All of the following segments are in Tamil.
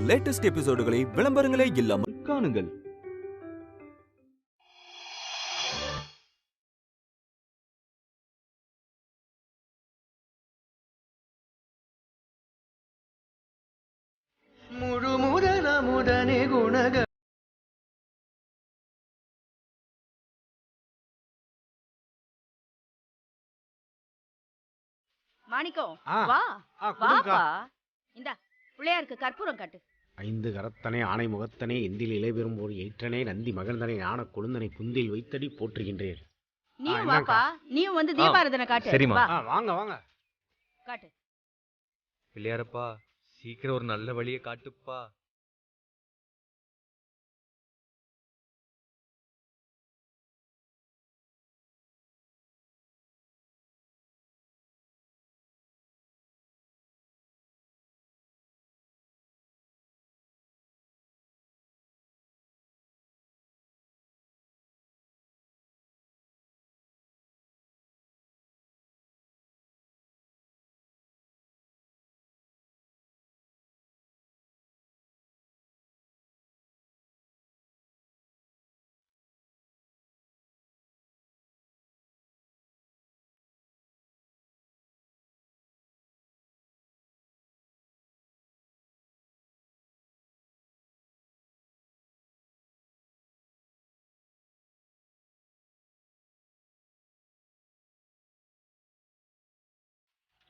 லேட்டஸ்ட் எபிசோடுகளை விளம்பரங்களே இல்லாமல் காணுங்கள். முழுமுதனமுதனே குணக மாணிக்கம் ஆ, வா கொடுங்கக்கா. வாப்பா. இந்தா பிள்ளையாருக்கு கற்பூரம் காட்டு. ஐந்து கரத்தனை ஆணை முகத்தனை எந்தில் இலைபெறும் ஒரு ஏற்றனை நந்தி மகிழ்ந்தனை ஞான கொழுந்தனை குந்தில் வைத்தடி போற்றுகின்றேன். நீயும் என்னங்கா? வாப்பா, நீயும் வந்து தீபாராதனை காட்டு. சரிம்மா. வா, வாங்க வாங்க. காட்டு. பிள்ளையாரப்பா, சீக்கிரம் ஒரு நல்ல வழியை காட்டுப்பா.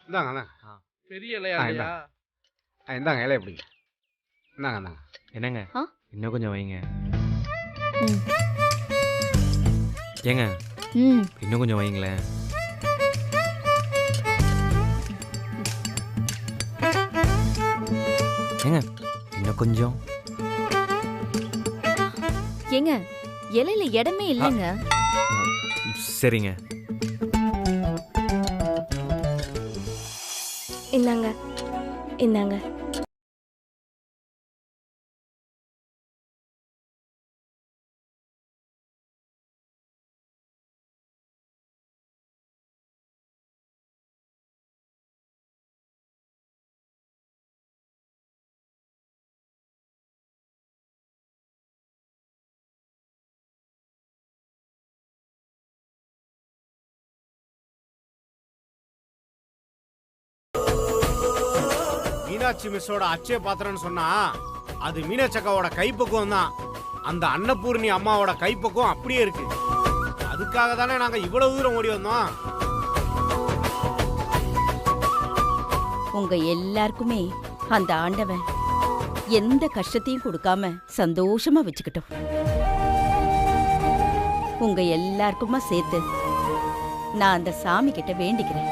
இந்தாங்க இந்தாங்க. பெரிய இலையா? இந்தாங்க இலைய பிடிங்க. இந்தாங்க இந்தாங்க. என்னங்க ஆ? இன்னும் கொஞ்சம் வைங்க. ம். ஏங்க ம். இன்னும் கொஞ்சம் வைங்களேன். ஏங்க இன்னும் கொஞ்சம். ஏங்க இலையில இடமே இல்லைங்க. சரிங்க. இந்தாங்க இந்தாங்க. மீனாட்சி மிஸ்ஸோட அச்சய பாத்திரம்னு சொன்னா அது மீனாட்சக்காவோட கைப்பக்குவம் தான். அந்த அன்னபூர்ணி அம்மாவோட கைப்பக்குவம் அப்படியே இருக்கு. அதுக்காக தானே நாங்க இவ்வளவு தூரம் ஓடி வந்தோம். உங்க எல்லாருக்குமே அந்த ஆண்டவன் எந்த கஷ்டத்தையும் கொடுக்காம சந்தோஷமா வச்சுக்கிட்டோம். உங்க எல்லாருக்குமா சேர்த்து நான் அந்த சாமி கிட்ட வேண்டிக்கிறேன்.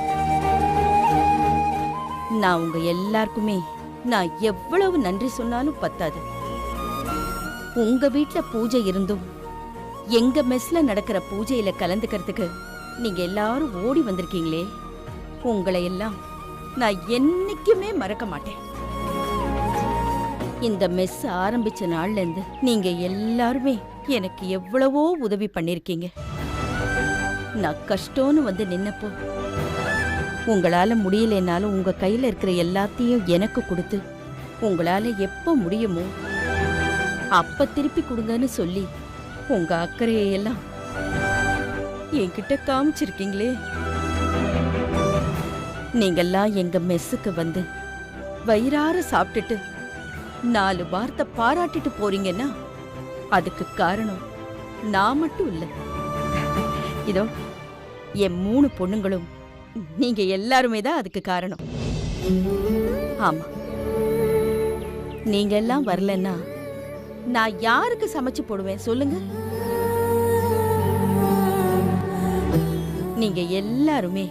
நான் உங்க எல்லாருக்குமே நான் எவ்வளவு நன்றி சொன்னாலும் பத்தாது. உங்க வீட்ல பூஜை இருந்தும் எங்க மெஸ்ல நடக்கிற பூஜையில கலந்துக்கிறதுக்கு நீங்க எல்லாரும் ஓடி வந்திருக்கீங்களே, உங்களை எல்லாம் நான் என்னைக்குமே மறக்க மாட்டேன். இந்த மெஸ் ஆரம்பிச்ச நாள்ல இருந்து நீங்க எல்லாருமே எனக்கு எவ்வளவோ உதவி பண்ணிருக்கீங்க. நான் கஷ்டம்னு வந்து நின்னப்போ உங்களால முடியலனாலும் உங்க கையில இருக்கிற எல்லாத்தையும் எனக்கு கொடுத்து உங்களால எப்ப முடியுமோ அப்ப திருப்பி கொடுங்கன்னு சொல்லி உங்க அக்கறையெல்லாம் என்கிட்ட காமிச்சிருக்கீங்களே. நீங்கெல்லாம் எங்க மெஸ்ஸுக்கு வந்து வயிறார சாப்பிட்டுட்டு 4 வார்த்தை பாராட்டிட்டு போறீங்கன்னா அதுக்கு காரணம் நான் மட்டும் இல்ல. இதோ என் 3 பொண்ணுங்களும் நீங்க எல்லாருமே தான் அதுக்கு காரணம். ஆமா, நீங்க எல்லாம் வரலன்னா நான் யாருக்கு சமைச்சு போடுவேன் சொல்லுங்க? நீங்க எல்லாருமே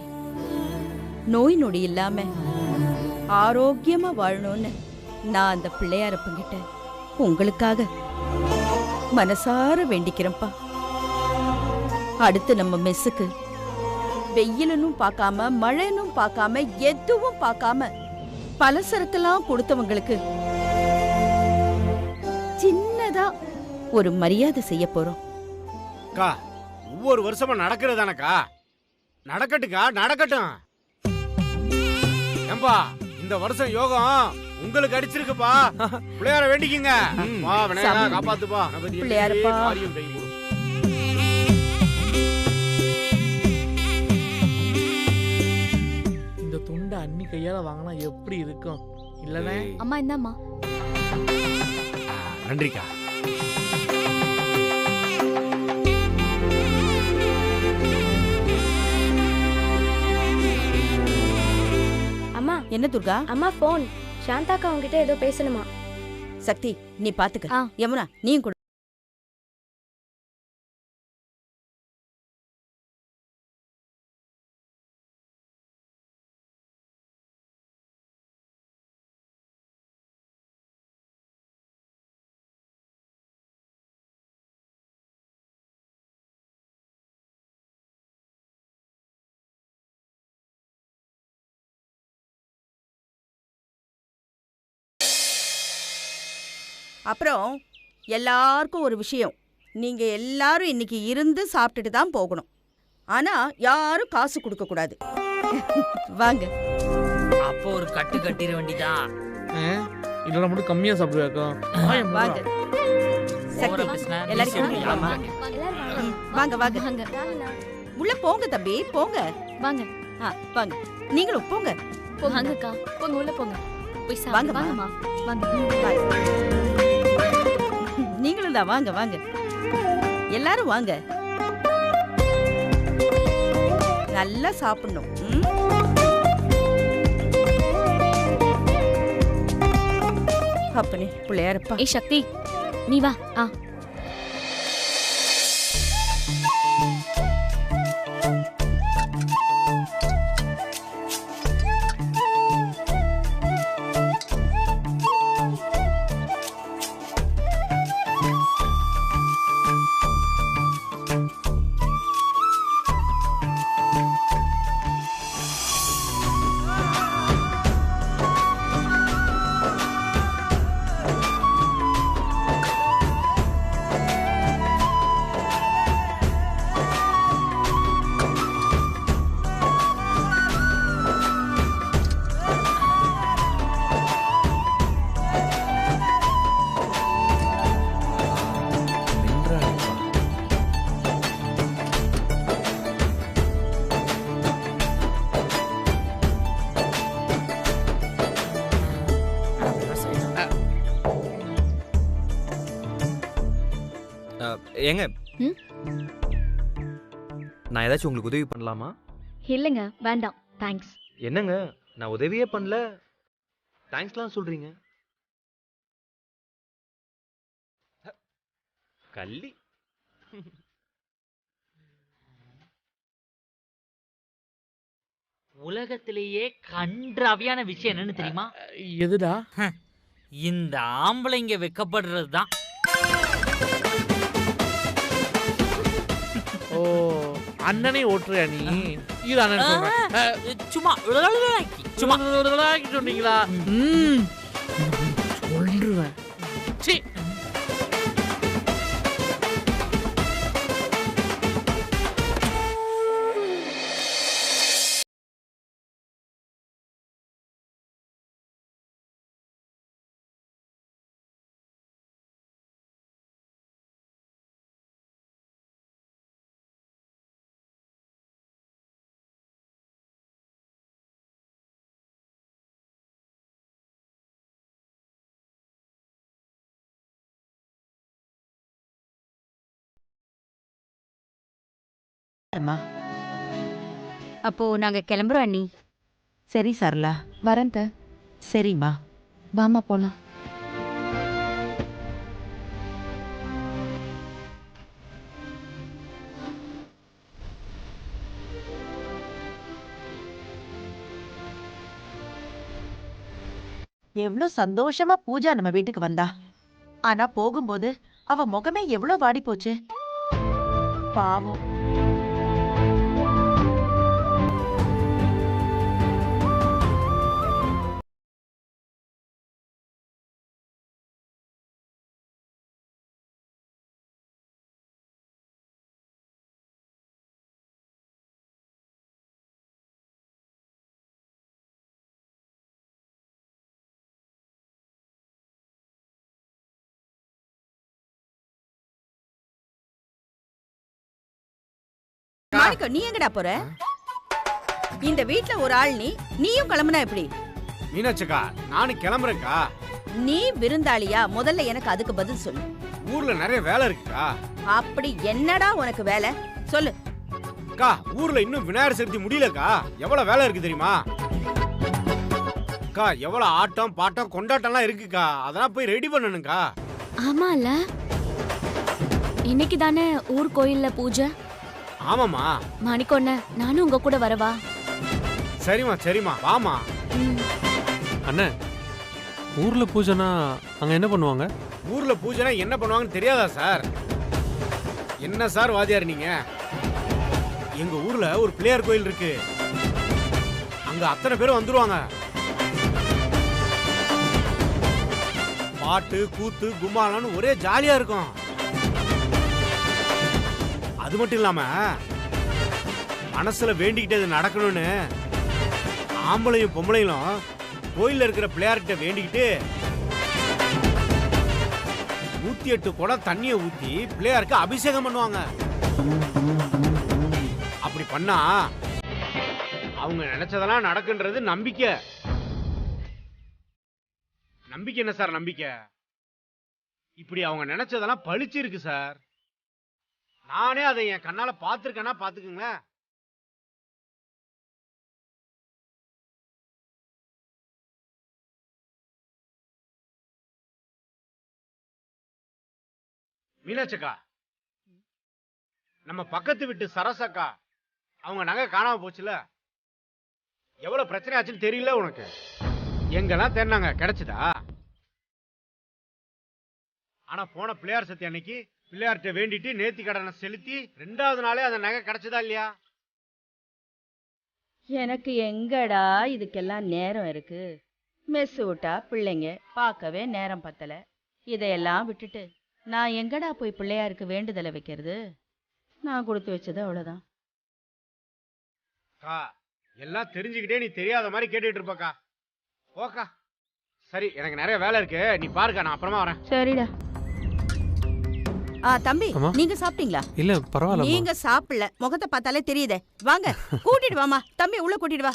நோய் நொடி இல்லாம ஆரோக்கியமா வாழணும்னு நான் அந்த பிள்ளையாரப்பங்கிட்ட உங்களுக்காக மனசார வேண்டிக்கிறேன்ப்பா. அடுத்து நம்ம மெஸ்ஸுக்கு வெயிலும் பார்க்காம மழைனும் பார்க்காம எதுவும் பார்க்காம பலசரக்கெல்லாம் கொடுத்தவங்களுக்கு சின்னதா ஒரு மரியாதை செய்ய போறோம். அக்கா, ஒவ்வொரு வருஷமா நடக்கிறதானக்கா? நடக்கட்டுக்கா, நடக்கட்டும். ஏம்பா, இந்த வருஷம் யோகம் உங்களுக்கு அடிச்சிருக்குப்பா. பிள்ளையார வேண்டிக்கங்க. வா விநாயகா சாமி. காப்பாத்துப்பா. கணபதி பிள்ளையாரப்பா. காரியம் கைகூடும். இந்த துண்டை அண்ணி கையால வாங்கினா எப்படி இருக்கும் இல்லனே? அம்மா இந்தாம்மா. நன்றிக்கா. அம்மா என்ன துர்கா? அம்மா போன். சாந்தாக்கா உங்ககிட்ட ஏதோ பேசணுமா? சக்தி நீ பாத்துக்க. ஆ. யமுனா நீயும் கொடு. அப்புறம் எல்லாருக்கும் ஒரு விஷயம், நீங்க எல்லாரும் இன்னைக்கு இருந்து சாப்பிட்டுட்டு தான் போகணும். ஆனா யாரும் காசு கொடுக்க கூடாது. வாங்க. அப்போ ஒரு கட்டு கட்டிட வேண்டிதான். இல்லைன்னா மட்டும் கம்மியா சாப்பிடுவாக்கா? வாங்க சக்தி, எல்லாரும் கூப்பிடலாமா? வாங்க வாங்க வாங்க உள்ள போங்க தம்பி, போங்க. வாங்க வாங்க நீங்களும் போங்க. வாங்கக்கா, போங்க உள்ள போங்க. போய் வாங்க, சாப்பிடுங்க. வாங்க. வாங்கம்மா வாங்க. நீங்களும் தான் வாங்க வாங்க எல்லாரும் வாங்க. நல்லா சாப்பிடணும். அப்பனே பிள்ளையாரப்பா. ஏய் சக்தி நீ வா. ஏங்க ம்? நான் ஏதாச்சும் உங்களுக்கு உதவி பண்ணலாமா? இல்லைங்க வேண்டாம், தேங்க்ஸ். என்னங்க நான் உதவியே பண்ணல, தேங்க்ஸ்லாம் சொல்றீங்க? கள்ளி. உலகத்திலேயே கன்றாவியான விஷயம் என்னன்னு தெரியுமா? எதுடா? இந்த ஆம்பளைங்க வெக்கப்படுறது தான். ஓ, அண்ணனே ஓட்டுறியா நீ? இது அண்ணன் சொல்றேன். சும்மா சும்மா சொன்னீங்களா? சொல்றேன். சீ. அப்போ நாங்க கிளம்புறோம் அண்ணி. சரி சரளா, வரேன் த. சரிம்மா. வாமா போலாம். எவ்ளோ சந்தோஷமா பூஜா நம்ம வீட்டுக்கு வந்தா. ஆனா போகும்போது அவ முகமே எவ்ளோ வாடி போச்சு. பாவம். மாணிக்கம் நீ எங்கடா போற? இந்த வீட்ல ஒரு ஆள் நீயும் கிளம்புனா எப்படி? மீனாட்சிக்கா நானும் கிளம்புறேன்க்கா. நீ விருந்தாளியா? முதல்ல எனக்கு அதுக்கு பதில் சொல்லு. ஊர்ல நிறைய வேலை இருக்குக்கா. அப்படி என்னடா உனக்கு வேலை சொல்லு. அக்கா ஊர்ல இன்னும் விநாயகர் சதுர்த்தி முடியலக்கா. எவ்வளவு வேலை இருக்கு தெரியுமா? அக்கா எவ்வளவு ஆட்டம் பாட்டம் கொண்டாட்டம்லாம் இருக்குக்கா. அதெல்லாம் போய் ரெடி பண்ணணும்க்கா. ஆமால, இன்னைக்கு தானே ஊர் கோயில்ல பூஜை. ஆமாமா. மாணிக்கொண்ண நானும் உங்க கூட வரவா? சரிம்மா சரிம்மா வாமா. அண்ணே, ஊர்ல பூஜைனா அங்க என்ன பண்ணுவாங்க? ஊர்ல பூஜைனா என்ன பண்ணுவாங்கன்னு தெரியாதா சார்? என்ன சார் வாதியார் நீங்க? எங்க ஊர்ல ஒரு பிள்ளையார் கோயில் இருக்கு. அங்க அத்தனை பேரும் வந்துருவாங்க. பாட்டு கூத்து கும்மாளம்னு ஒரே ஜாலியா இருக்கும். அது மட்டும் இல்லாம மனசுல வேண்டிக்கிட்டது நடக்கணும்னு ஆம்பளையும் பொம்பளையும் கோயில்ல இருக்கிற பிள்ளையார்கிட்ட வேண்டிக்கிட்டு 108 குடம் தண்ணியை ஊத்தி பிள்ளையாருக்கு அபிஷேகம் பண்ணுவாங்க. அப்படி பண்ணா அவங்க நினைச்சதெல்லாம் நடக்குன்றது நம்பிக்கை. நம்பிக்கை என்ன சார் நம்பிக்கை? இப்படி அவங்க நினைச்சதெல்லாம் பளிச்சு இருக்கு சார். நானே அதை என் கண்ணால பாத்துருக்கேன்னா பாத்துக்குங்களேன். மீனாட்சக்கா, நம்ம பக்கத்து வீட்டு சரசக்கா அவங்க நகை காணாம போச்சுல, எவ்வளவு பிரச்சனை ஆச்சுன்னு தெரியல உனக்கு? எங்கெல்லாம் தேடினாங்க, கிடைச்சதா? ஆனா போன பிள்ளையார் சத்தி அன்னைக்கு பிள்ளையார்கிட்ட வேண்டிட்டு நேர்த்தி கடனை செலுத்தி 2வது நாளே அந்த நகை கிடைச்சதா இல்லையா? எனக்கு எங்கடா இதுக்கெல்லாம் நேரம் இருக்கு? மெஸ் விட்டா பிள்ளைங்க பார்க்கவே நேரம் பத்தல. இதையெல்லாம் விட்டுட்டு நான் எங்கடா போய் பிள்ளையாருக்கு வேண்டுதலை வைக்கிறது? நான் கொடுத்து வச்சது அவ்வளவுதான். எல்லாம் தெரிஞ்சுக்கிட்டே நீ தெரியாத மாதிரி கேட்டுட்டு இருப்பக்கா. ஓக்கா சரி, எனக்கு நிறைய வேலை இருக்கு, நீ பாருக்கா, நான் அப்புறமா வரேன். சரிடா. தம்பி, நீங்க சாப்பிட்டீங்களா? இல்ல பரவாயில்ல. நீங்க சாப்பிடல, முகத்தை பார்த்தாலே தெரியுதே. வாங்க கூட்டிட்டு வாமா. தம்பி உள்ள கூட்டிட்டு வா.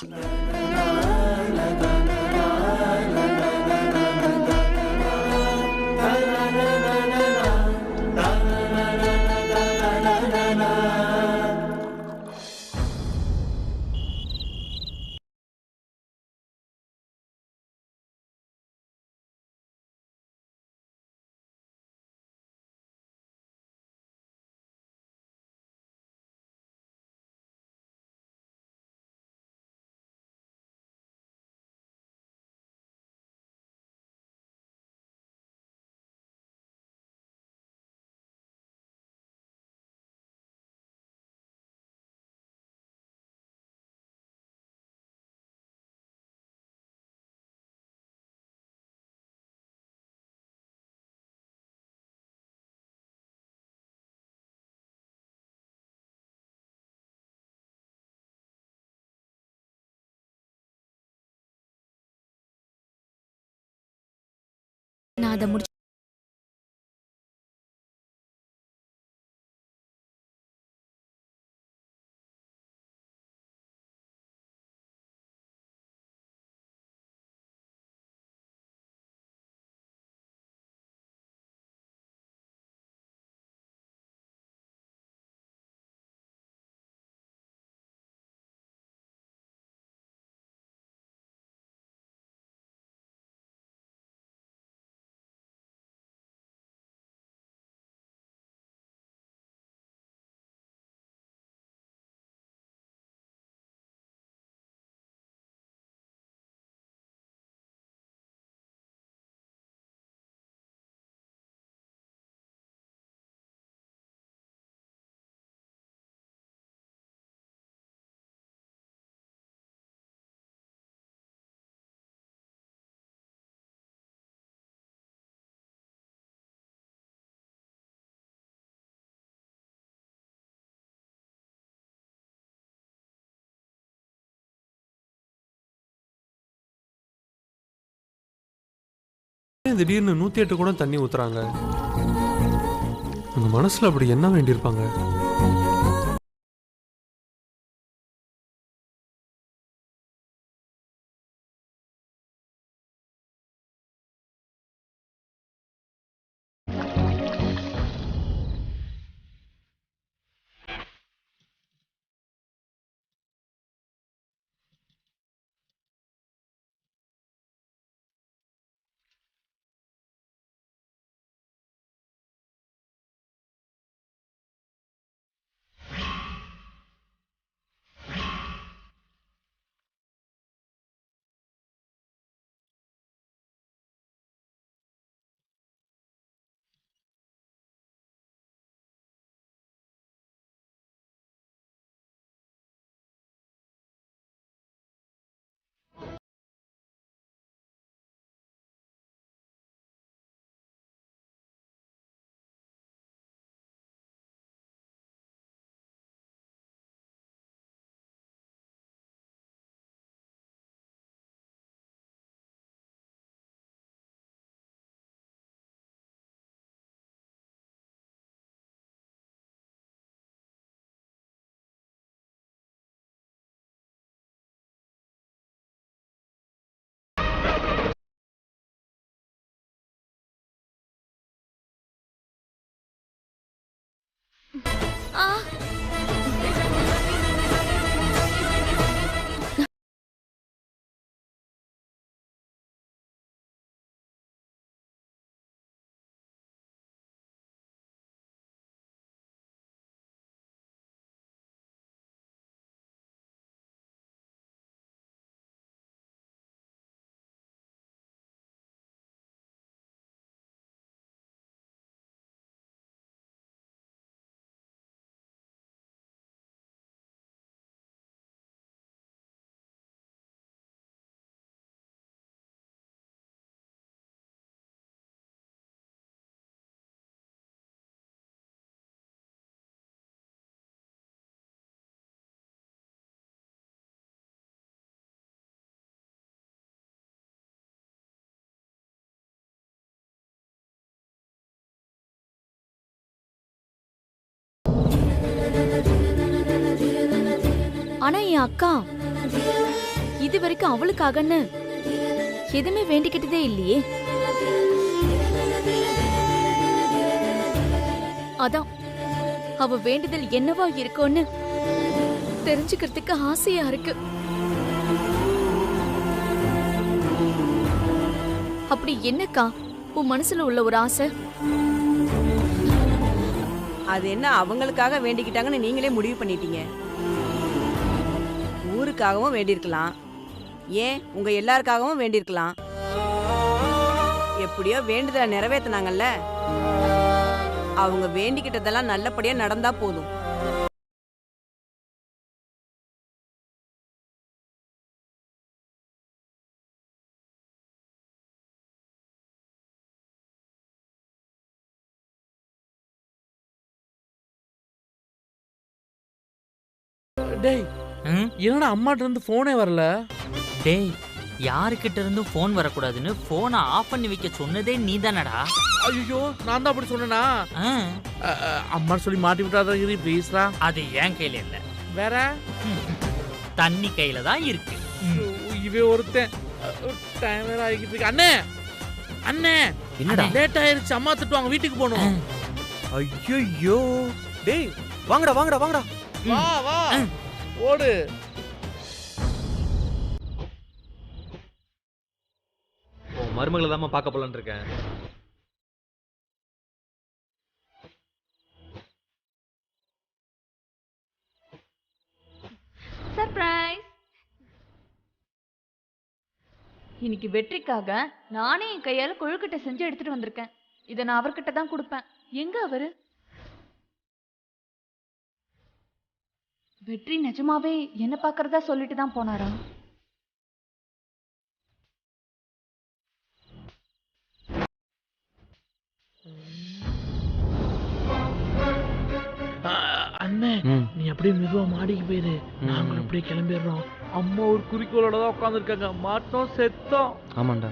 நான் அதை முடிச்சு திடீர்னு 108 குடம் தண்ணி ஊத்துறாங்க. உங்க மனசுல அப்படி என்ன வேண்டியிருப்பாங்க? ஆனா என் அக்கா இது வரைக்கும் அவளுக்காகன்னு எதுவுமே வேண்டிக்கிட்டதே இல்லையே. அதான் அவ வேண்டுதல் என்னவா இருக்கும்னு தெரிஞ்சுக்கிறதுக்கு ஆசையா இருக்கு. அப்படி என்னக்கா உன் மனசுல உள்ள ஒரு ஆசை? அது என்ன அவங்களுக்காக வேண்டிக்கிட்டாங்கன்னு நீங்களே முடிவு பண்ணிட்டீங்க? ஊருக்காகவும் வேண்டியிருக்கலாம், ஏன் உங்க எல்லாருக்காகவும் வேண்டியிருக்கலாம். எப்படியோ வேண்டுதலை நிறைவேத்தினாங்கல்ல, அவங்க வேண்டிக்கிட்டதெல்லாம் நல்லபடியா நடந்தா போதும். டேய் ம்? என்னடா அம்மாட்ட இருந்து போனே வரல? டேய், யாருக்கிட்ட இருந்தும் ஃபோன் வரக்கூடாதுன்னு ஃபோனை ஆஃப் பண்ணி வைக்க சொன்னதே நீ தானடா. ஐயோ, நான் தான் அப்படி சொன்னேனா? அம்மா சொல்லி மாட்டி விட்டாதான் இரு ப்ளீஸ்ரா. அது என் கையில இல்ல, வேற தண்ணி கையில தான் இருக்கு. இவே ஒருத்தன் டைம் வேற ஆகிட்டு இருக்கு. அண்ணே அண்ணே, என்னடா லேட் ஆயிருச்சு, அம்மா திட்டுவாங்க, வீட்டுக்கு போகணும். ஐயோ டேய் வாங்கடா வாங்கடா வாங்கடா. வா வா ஓடு. மருமகளை தான் பார்க்க போலான்னு இருக்கேன். சர்ப்ரைஸ். இன்னைக்கு வெற்றிக்காக நானே என் கையால கொழுக்கட்டை செஞ்சு எடுத்துட்டு வந்திருக்கேன். இதை நான் அவர்கிட்ட தான் கொடுப்பேன். எங்க அவரு? வெற்றி நிஜமாவே என்ன பாக்குறதா சொல்லிட்டு தான் போனாரா? அண்ணே, நீ அப்படியே மெதுவா மாடிக்கு போயிரு, நாங்களும் அப்படியே கிளம்பிடுறோம். அம்மா ஒரு குறிக்கோளோட தான் உட்காந்துருக்காங்க, மாட்டோம் செத்தோம். ஆமாண்டா,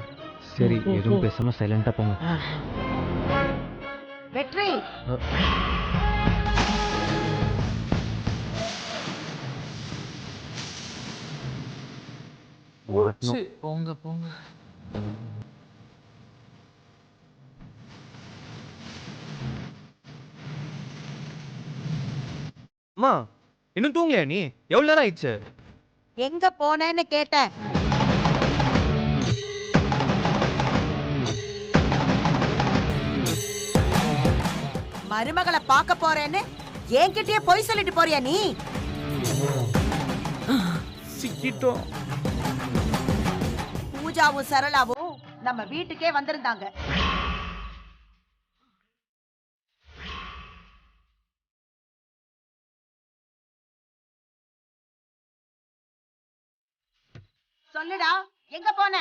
சரி எதுவும் பேசாம சைலண்டா போங்க. வெற்றி, போங்க போங்க. அம்மா இன்னும் தூங்கலையா நீ? எவ்வளவு நேரம் ஆயிடுச்சு? எங்க போனேன்னு கேட்டேன். மருமகளை பார்க்க போறேன்னு என்கிட்டயே பொய் சொல்லிட்டு போறியா நீ? சிக்கிட்டோம். பூஜாவும் சரளாவும் நம்ம வீட்டுக்கே வந்திருந்தாங்க. சொல்லுடா, எங்க போன?